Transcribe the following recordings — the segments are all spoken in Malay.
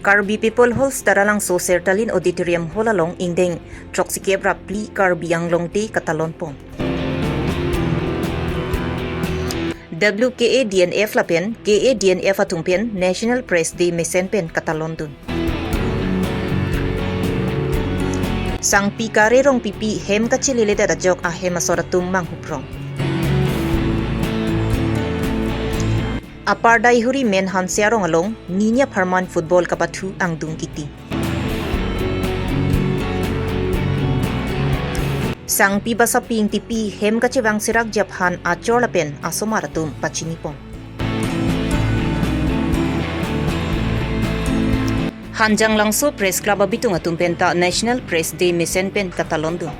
Karbi People Halls taralang so sertalin auditorium holalong ingdeng troksikebra pli Karbi Longri katalon pon. WKA DNF lapen, KA DNF atungpen National Press Day mesenpen katalon dun. Sang pikare rong pipi hem kachilile da jok a hem asoratum manghuprong. Apar daihuri men hansiarong along ninya Parman football kapatu ang dungkiti. Sang pibasa ping tipi hem kachibang sirak Japan achor lapen asomaratum pachinipon. Hanjang langso press club abitung atumpenta National Press Day mesenpen katalondo.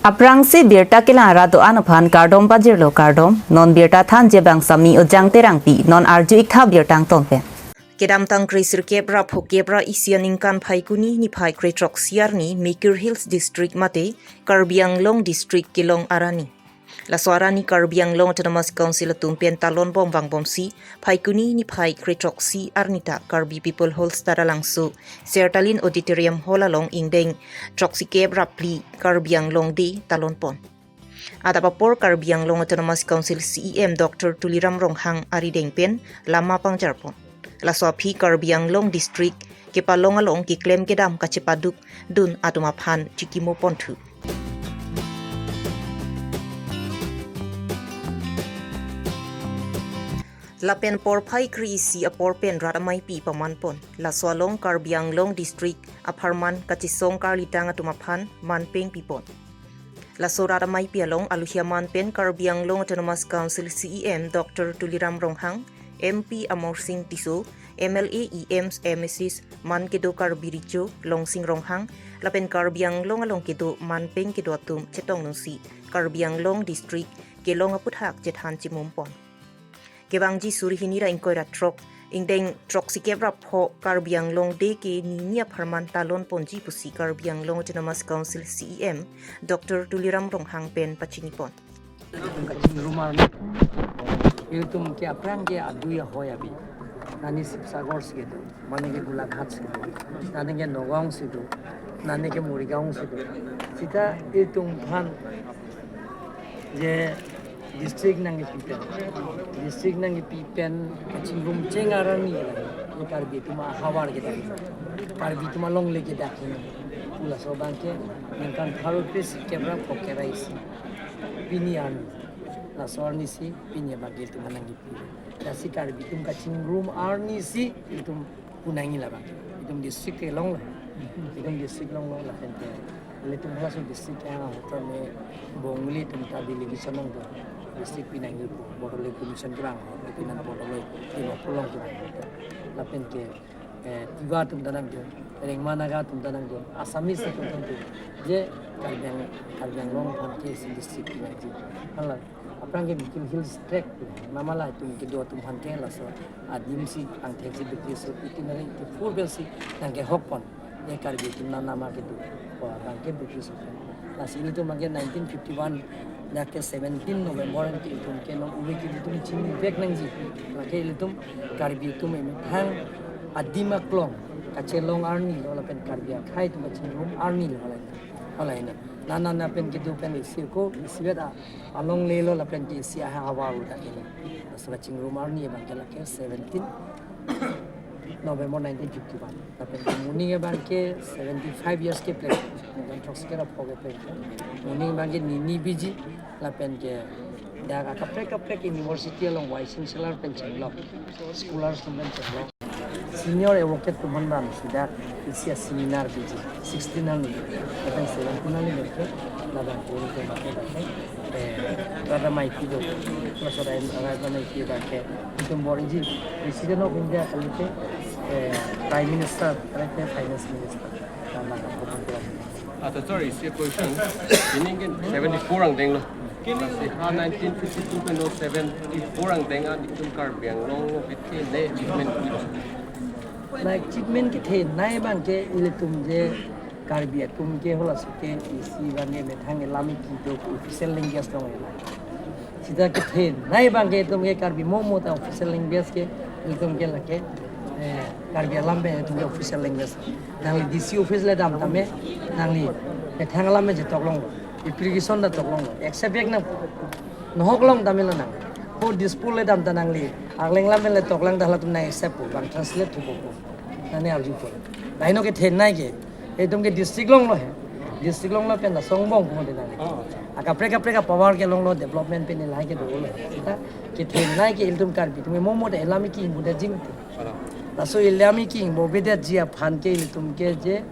Aprang se birta kelara do anuphan kardom bajirlo kardom non birta than jebang sami o jangterang pi non arju ikha birtang tonpe kedam tang krisir kebra phokebra isian ingkan phaikuni ni phai kretrok siarni Maker Hills district mate Karbi Longri district kilong arani la suarani Karbi Longri Autonomous Council tumpen talon bom bang bom si phaikuni ni phai kretrok si arnita Karbi People Halls tara langso sertalin auditorium holalong ingdeng troksi kebra pli Karbi Longri talon pon ada papor Karbi Longri Autonomous Council CEM Dr. Tuliram Ronghang arideng pen lama pangjarpon la swapi Karbi Longri district kepalong along ki claim kedam kacepaduk dun atumaphan chikimo pontu Lapen por pai krisi a por pen radamai pi pamanpon la swalong Karbi Longri district a Parman kachisong karlitang atumaphan manpeng pipon la so radamai pi along aluhiaman pen Karbi Longri Autonomous Council CEM Dr. Tuliram Ronghang MP Amorsing Tiso MLA EMs MSs man kedo Karbi Richo Longsing Ronghang lapen Karbi Longri along kedo manpeng kedo atum chetong nungsi Karbi Longri district kelong aputhak jethan chimumpon Kebangji suri hinira ingkoira trok ingdeng trok sikebra pho Karbi Longri ke ninya Parman talon ponji pusi Karbi Longri Autonomous Council CEM Dr. Tuliram Ronghang pen pachinipon Iltum ke aprang ke aduya hoya bi nani sagor sigedo manege gulaghat sigedo nanege nogong sigedo nanege murigaung sigedo sita iltum phan je district nangi pipen kachingum chengarani ni Karbi tuma hawar ke dai Karbi tuma Longri ke dai pula so bangke ningkan tharo pres kebra pokerais pinian la sorni si pinya bagil tuma nangi pi dasi Karbi tum kachingum arni si itum punangi la bang itum district ke long la pente letum hasu district ana hotor me bongli tum ta delegation nang district pinangi borole commission grang pinan borole tino pulang tu lapen ke tiga tum danang jo reng managa tum danang jo asamis tum tu je Karbi long phan ke district pinangi hala apang ke bikin hills trek mamala tum ke do tum phan ke la so adim si ang thek si bikri so itinari ke full bel si nang ke hokpon ye Karbi tum na nama ke tu ko ang ke bikri so la sini tu mage 1951 Nake 17 November ke itum ke no uwe ke itum chini bek nangji nake itum Karbi itum em thang adima klong kachelong arni lola pen Karbi khai tum chingrum arni lola ina nana na pen ke pen isiko isibeda along le lola pen ke sia hawa uda ke asra chingrum arni bangela ke 17 November 1951 lapen muning e bangke 75 years ke play dan troskera poge play muning bangke nini biji lapen ke daga kaprek university along waisin selar penchenglok scholars penchenglok senior advocate tumandan sidak isia seminar biji 16 ani lapen 17 ani ke laban puri ke make rada mai pido masara rada mai pido ke itum boriji president of India kalite Prime Minister, Finance Minister. Sorry, see a question. In 74 ang deng lo. Kini si 1952 kan 74 ang deng ang itum Karbi Longri bitin le achievement kilo. Like achievement ke the nai bang ke iletum je Karbi atum ke hola suke isi bang me thang lami ki do official language dong ela. Sida ke the nai bang ke tum ke Karbi momo ta official language ke iletum ke lake Karbi Alambe itu official language. Nangli DC office le dam tame nangli Thangalam je toklong application da toklong accept ek na nohoklong tamil nang ko display le dam tanangli agleng lam le toklang da tum na accept bang translate tu ko nane arju ko laino ke then nai ke edom ke district long lo hai district long lo pen da songbong ko de nang aka preka power ke long lo development pen lai ke do lo kita ke then nai ke iltum Karbi tumi momo de elami ki muda jing laso elami ki mo beda jia phan ke iltum ke je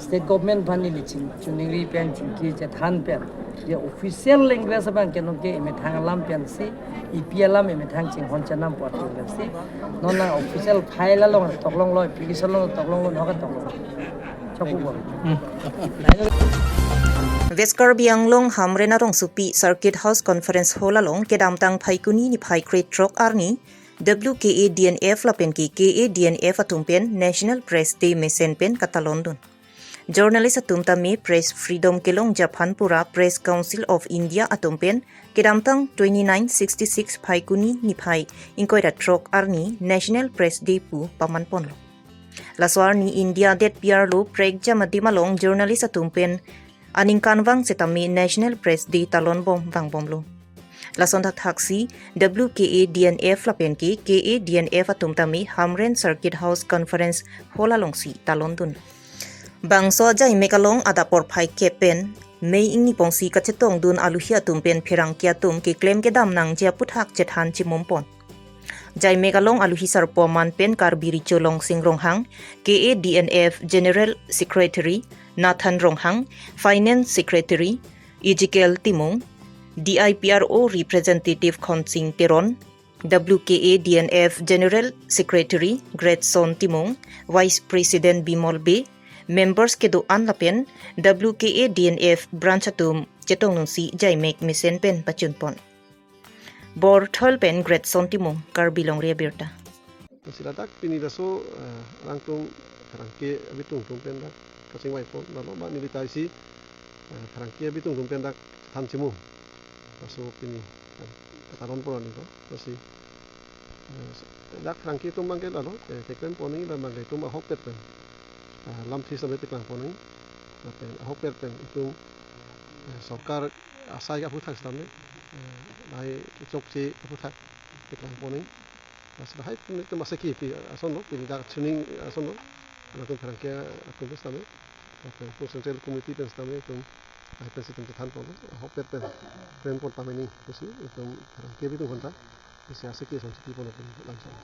state government fan ni chin chuningri pen chin ki je than pen je official language ban ke no ke me thangalam pen si iplam me thang ching hon chanam pot si non na official file long toklong lo application long toklong lo noka toklong choku bo West Karbi Anglong Hamrena Rong Supi Circuit House Conference Hall along Kedamtang Phaikuni ni Phai Crate Truck Arni WKA DNF lapen ki KA DNF atumpen National Press Day mesen pen kata London. Journalist atumta me Press Freedom kelong Japanpura Press Council of India atumpen Kedamtang 2966 Phaikuni ni Phai inkoira truck arni National Press Day pu pamanpon lo. Laswar ni India det PR lo pregja madimalong journalist atumpen aning kanwang setami National Press Day talon bom bang bom lo. Lason taksi WKA DNF lapen ki KA DNF atumtami Hamren Circuit House Conference Hall alongsi talon dun. Bangso jai mekalong ada por phai kepen mei ingni pongsi kachetong dun aluhia tumpen phirang kya tum ki claim ke dam nang jia puthak chethan chimompon. Jai mekalong aluhi sarpo man pen Karbi Richolong Sing Ronghang KA DNF General Secretary Nathan Ronghang Finance Secretary Ezekiel Timong DIPRO Representative Khonsing Teron WKA DNF General Secretary Gretson Timong Vice President Bimol B Members ke doan lapen WKA DNF branch atum chetong nungsi jaimek misen pen pachunpon. Bor thol pen Gretson Timong Karbi Longri Abirta. Silatak pinidaso rangtung karangke abitung tumpen dak kasing wai pon lalu ba militai si karangke abitung tumpen dak tanchimu. Maso pini kataron pon ni ko kasi dak karangke tumbang ke lalu teklen poni ba magai tum ahok pen lam thi sabe teklang poni pen ahok pen itu sarkar asai ka puthak samne lai chokchi puthak teklang poni masih hai itu masih kipi asono pini dak tuning asono lalu karangke aku bestame aku central committee pen stame itu hai president tan pon ahok pen pon pameni kasi itu karangke bitu honta kasi asai ki sonchi pon langsung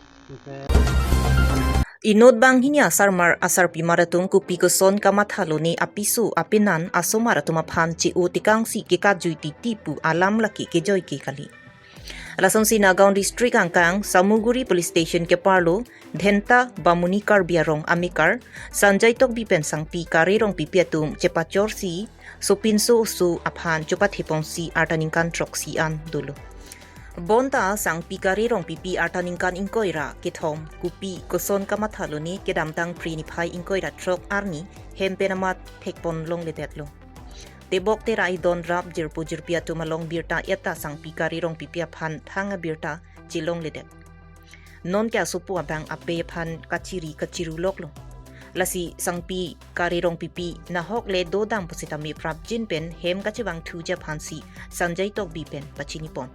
Inod bang hinya asar pimaratung kupi koson kamathaloni apisu apinan asomaratuma phanchi utikang si kika juiti tipu alam laki ke joy ke kali. Alasam Sinagaon District angkang Samuguri Police Station ke parlo Dhenta Bamuni Karbiarong Amikar Sanjay tok bipen sang pi karirong pipiatum cepachor si supinso su aphan chupat hipong si artaningkan trok si an dulu. Bonta sang pikari rong pipi artaningkan inkoira kithom kupi koson kamathaloni kedamtang priniphay inkoira trok arni hempenamat thekpon long letetlo. Tebok terai don rap jirpu jirpia tumalong birta eta sang pikari rong pipia phan thanga birta chilong letet. Non kya supu abang ape phan kachiru loklo. Lasi sang pi kari rong pipi nahok le dodang positami prapjin pen hem kachibang thuja phansi sanjay tok bipen pachinipon.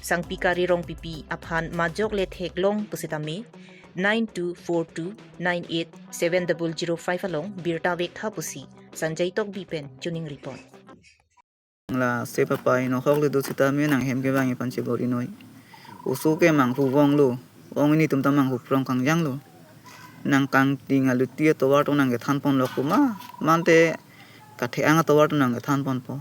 Sang pikari rong pipi aphan majok le theklong pusitami 9242987005 along birta vekha pusi sanjay tok bipen tuning report la sepa pai no hok le do sita me nang hem ke bangi panche bori noi usu ke mang hu wong lo ong ni tum tamang hu prong kang jang lo nang kang ting alu tia to war to nang ke than pon lo kuma mante ka the ang to war to nang ke than pon po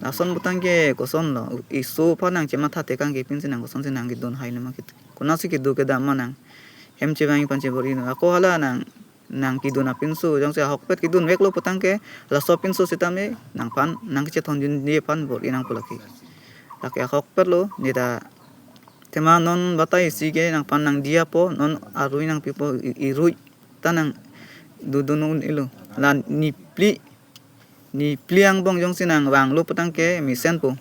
Lason butang ke koson lo isu pa nang chema tha te kang ke pinsin nang koson se nang ke don hai na makit kunasi ke do ke da manang hem che bangi panche bori no ako hala nang ki don pinsu jang se hokpet ki don wek lo putang ke la so pinsu sitame nang pan nang che thon jin die pan bori nang pulaki laki hokpet lo ni da tema non batai si ke nang pan nang dia po non arui nang pipo irui tanang dudunun ilo la ni pliang bong jong sinang wang lo putang ke misen po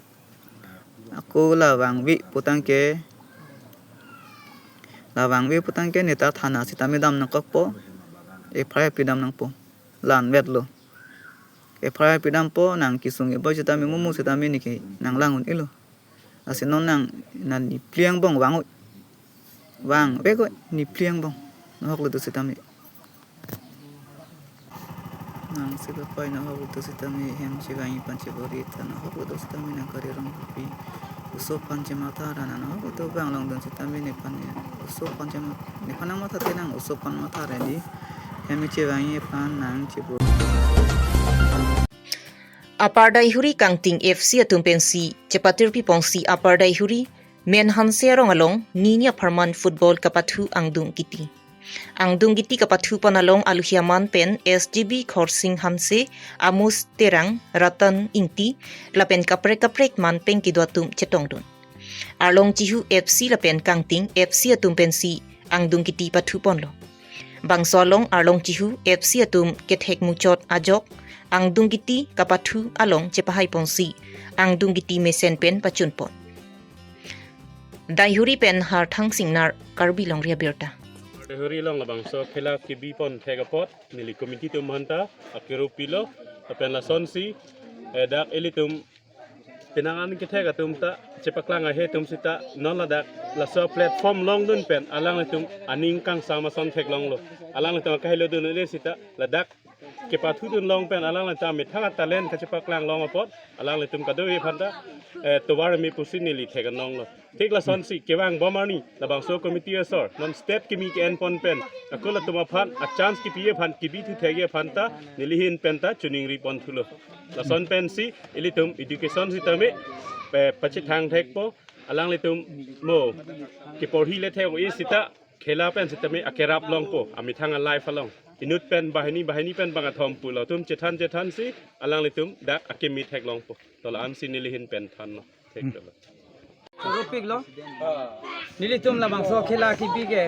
ako la wang wi putang ke lawang we putang ke neta thana sitami dam nang kok po e phrai pidam nang po lan vet lo e phrai pidam po nang kisung e bo sitami mumu sitami ni ke nang langun ilo asinon nang nan ni pliang bong wang we ko ni pliang bong no hok lo sitami nang siba pai na hok lo sitami hem chiwangi panchibori tan hok lo sitami nang kari rong pi uso panchimata rana no hok lo bang long don sitami ne pan uso panchimata ne panang mata tenang uso pan mata ready hem chiwangi pan nang chibo Apardai huri kangting FC atumpensi cepatir pipongsi apardai huri men hanse rong along ninya parman football kapathu angdung kiti kapathu panalong aluhiaman pen SGB khorsing hanse amus terang ratan ingti lapen kaprek man peng kidwatum chetongdun arlong chihu FC lapen kangting FC atumpensi angdung kiti pathu ponlo bangsolong arlong chihu FC atum kethek muchot ajok angdung kiti kapathu along cepahai pongsi angdung kiti mesen pen pachunpon daihuri pen har thang singnar Karbi Longri Abirta Huri long labang so khela kibi pon thegapot nili committee tum hanta akero pilo apen la sonsi dak elitum pinangan ke thega tum ta chepaklang a he tum sita non la dak la so platform long dun pen alang tum aning kang sama son thek long lo alang tum ka helo dun le sita la dak ke pathu dun long pen alang la ta mit thanga talent ka chepaklang long apot alang tum ka do e phanta towar mi pusin nili thega nong lo thik la sonsi kewang bomani labang so committee asor non step kimi ke en pon pen akola tuma phan a chance ki pie phan ki bi thu thege phanta nilihin penta chuning ri pon thulo la son pen si ilitum education si tame pe pachi thang thek po alang litum mo ki por hi le thego i sita khela pen sitame akerap long po ami thang a life along inut pen bahini pen banga thom pulo tum chethan si alang litum dak akemi thek long po tola am si nilihin pen than no thek lo Rupik lo, nilitum labang so khela kipi ke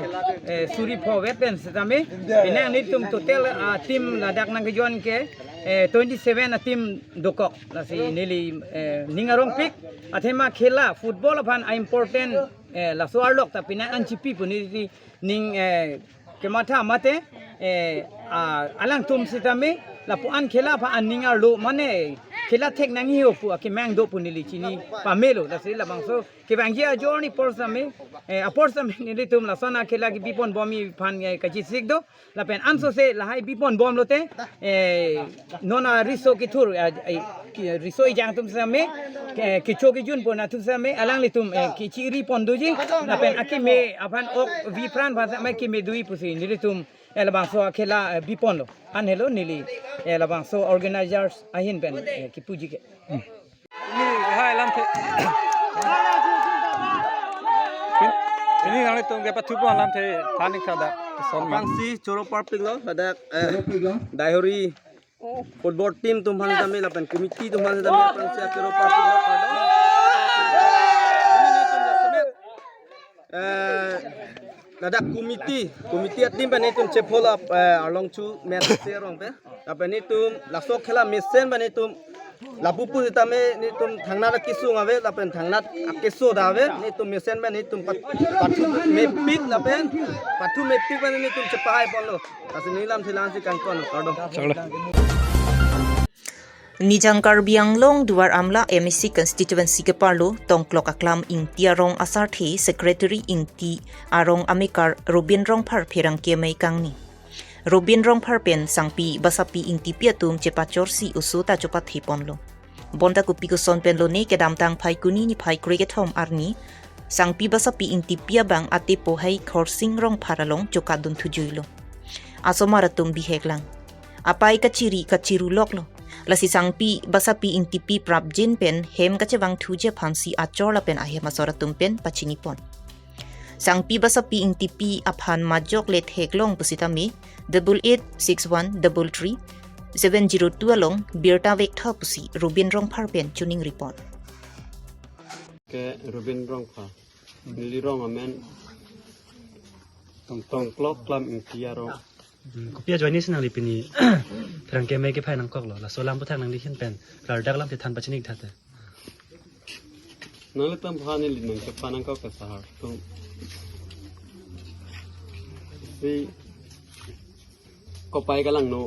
suri po weapons tame, inang nilitum total team ladak nang kejuan ke 27 team dokok, lasi nili ningarong pik, athema khela football apan important la soarlok tapi nang ancipi pun nili ning kemata mate alang tum sitame lapuan khela pa aningar lo mane khela thek nang hiu pu akimang do punili chini pamelo la sila bangso ke bangia journey porsame aporsame ni tum la sana khela ki bipon bomi phan ka chi sik do la pen anso se la hai bipon bom lote nona riso ki thur riso jang tum same ki choki jun pona tum same alang li tum ki chiri pon doji la pen akime apan ok vi pran bha me ki me dui pusi ni tum elabang so khela bipon lo an hello nili elabang so organizers ahin ben ki puji ke ni hai lam the ini nang tum ke pathu pon lam the thanik thada son Pangsi choro parping lo ada daihori football team tum han tame lapan committee tum han tame pangsi choro parping lo kado ini tum jasemet ada committee team bane tum chepol up along chu match se rong pe lapan tum lasok khela mesen bane tum lapupu tame ni tum thangna la kisung ave lapen thangna akiso dave ni tum mesen bane tum pathu mepik lapen pathu mepik bane ni tum chepai ponlo asinilam thilan si kangkon kado Nijang Karbiang Long Duar Amla MEC constituency ke parlo tongklok aklam ing tiarong asarthi secretary ing ti arong amikar Robin Rong Phar pherang ke mai kangni Robin Rong Phar pen sangpi basapi ing ti piatum chepachor si usuta chopat hiponlo bonda kupi ko son pen lo ne ke damtang phai kuni ni phai cricket home arni sangpi basapi ing ti pia bang ate po hai khorsing rong pharalong chokadun thujuilo asomaratum biheklang apai kachiru loklo lasi sangpi basapi ing tipi prabjin pen hem kachewang thuje phansi achor la pen ahe masoratum pen pachini pon sangpi basapi ing tipi aphan majok let heklong pusitami 886133 702 along birta vekta pusi Robin Rong Phar pen tuning report ke Robin Rong Phar nili rong amen tong klok klam ing tiarong Kopia join ni senang lipini terang ke mai ke phai nang kok lo la solam puthang nang lihin pen lar dak lam te than pachinik thate nale tam phane li nang ke phanang ka sahar to si ko pai kalang no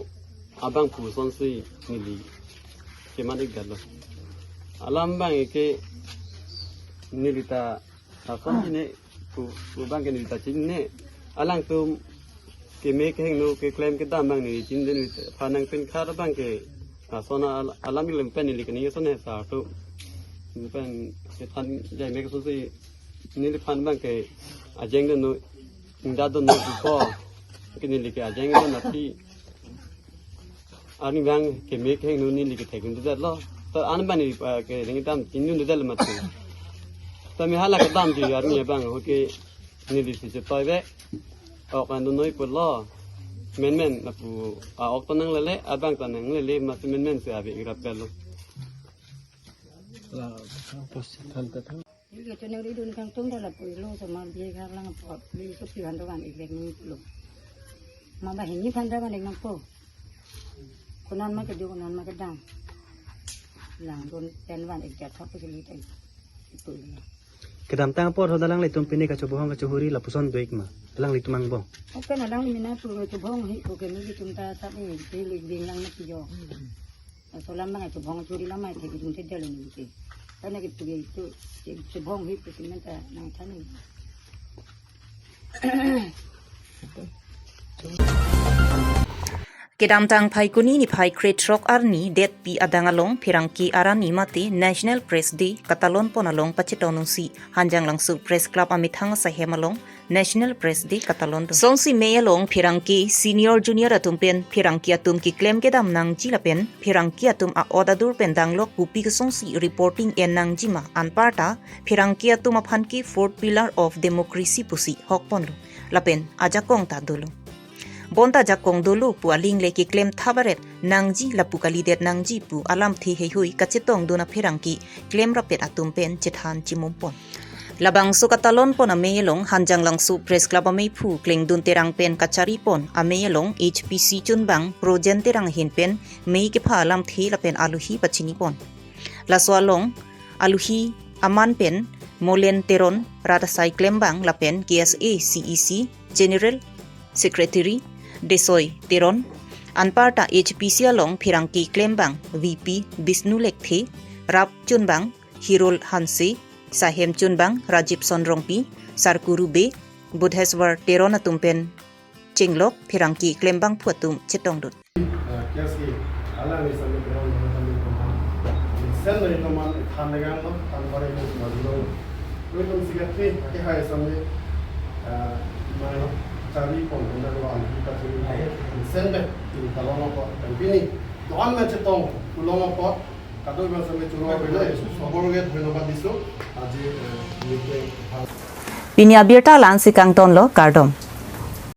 abang pu son si nili ke manik dalo alam bang ke nilita son ne pu bang ke nilita chin ne alang tum ke me ke no ke claim ke dam bang ni chin den phanang pen khar bang ke sona alam ilem pen nili ke ni son he sa tu pen ke than jai me ke so si nili phan bang ke ajeng no inda do no ko ke nili ke ajeng do na ti ani bang ke me ke no nili ke thekun da lo to an ban ni ke ring dam tin nu da ma tu to mi hala ke dam ji ar ni bang ho ke nili si je toy ve ok an noi ko lo men na pu ok to nang le abang to nang le ma men se abi grab lo la pos thal ta tha Jadi kita nak hidup dengan tunggu dalam pulau sama dia kalau nak beli kepian doang ikhlas ni pulau. Mama ini kan dah mana nak po. Konon macam tu konon macam dang. Lang don tenwan ikhlas tak boleh lihat itu. Kedam tang por hodalang le tum pini ka chubuhong ka chuhuri la puson doik ma. Lang li tumang bong. Okey nak dang mina pulau chubong hi ko kini kita tumta tak ni pilih bilang nak jo. Soalan mana chubong churi lama itu kita mesti jalan ni. Karena gitu itu sebong itu sementara nang sana. Kedam tang phai kuni ni phai create rock arni det pi adangalong phirangki arani mate National Press Day katalon ponalong pachitonusi hanjang langsu press club amithang sa hemalong National Press Day katalon songsi meyalong phirangki senior junior atumpen phirangki atum ki claim kedam nang jilapen phirangki atum a odadur pendang lok pupi ka songsi reporting en nang jima anparta phirangki atum aphanki fourth pillar of democracy pusi hokpon lapen ajakong ta dulu bonta jakong dulu pu aling leki claim thabaret nangji lapukali det nangji pu alam thi hei hui kachitong duna phirangki claim rapet atum pen chithan chimumpon labang su katalon pon ameyelong hanjang langsu press club amei phu kleng dun terang pen kachari pon ameyelong HPC chunbang projen terang hin pen mei ke pha alam thi lapen aluhi pachini pon laswalong aluhi aman pen molen teron rata sai claim bang lapen KSA CEC General Secretary Desoy Teron Anparta HPC along Phirangki Klembang VP Bisnu Lekthi Rap Chunbang Hirol Hansi Sahem Chunbang Rajib Sonrongpi Sarkuru Be Budheswar Teron atumpen Chinglok Phirangki Klembang Phuatum Chetongdut Kiasi ala ni sampai berang sampai kemana sen dari teman khandegan lo tanpa itu baru lo itu sikat ni hai sampai mana cari pon benda lo kita cari sen deh di talong apa tapi ni doan macam tu pulang apa kadang macam sampai curang benda semua orang tu nampak disu aje ni Pinya Abirta lansi kang ton lo kardom